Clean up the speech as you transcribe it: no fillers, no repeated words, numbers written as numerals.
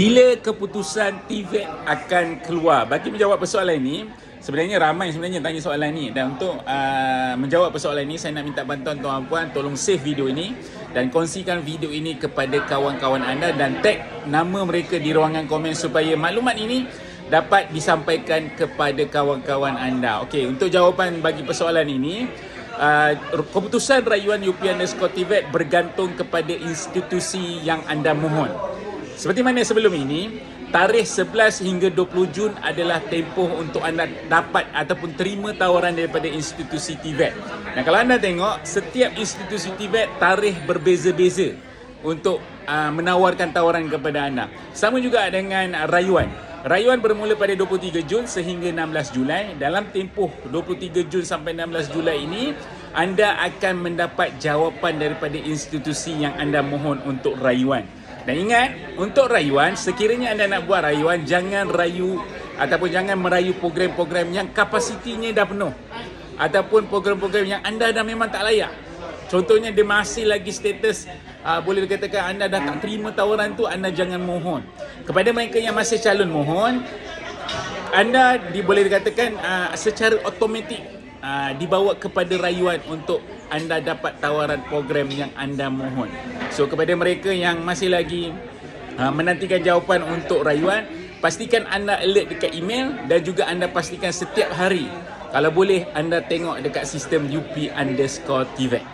Bila keputusan TVET akan keluar? Bagi menjawab persoalan ini, sebenarnya ramai tanya soalan ni, dan untuk menjawab persoalan ini saya nak minta bantuan tuan puan, tolong save video ini dan kongsikan video ini kepada kawan-kawan anda dan tag nama mereka di ruangan komen supaya maklumat ini dapat disampaikan kepada kawan-kawan anda. Okey, untuk jawapan bagi persoalan ini, keputusan rayuan UP_TVET bergantung kepada institusi yang anda mohon. Seperti mana sebelum ini, tarikh 11 hingga 20 Jun adalah tempoh untuk anda dapat ataupun terima tawaran daripada institusi TVET. Dan kalau anda tengok, setiap institusi TVET tarikh berbeza-beza untuk menawarkan tawaran kepada anda. Sama juga dengan rayuan. Rayuan bermula pada 23 Jun sehingga 16 Julai. Dalam tempoh 23 Jun sampai 16 Julai ini, anda akan mendapat jawapan daripada institusi yang anda mohon untuk rayuan. Dan ingat, untuk rayuan, sekiranya anda nak buat rayuan, jangan rayu ataupun jangan merayu program-program yang kapasitinya dah penuh, ataupun program-program yang anda dah memang tak layak. Contohnya, dia masih lagi status boleh dikatakan anda dah tak terima tawaran tu, anda jangan mohon. Kepada mereka yang masih calon mohon, anda boleh dikatakan secara automatik dibawa kepada rayuan untuk anda dapat tawaran program yang anda mohon. So kepada mereka yang masih lagi menantikan jawapan untuk rayuan, pastikan anda alert dekat email dan juga anda pastikan setiap hari, kalau boleh anda tengok dekat sistem UP_TVET.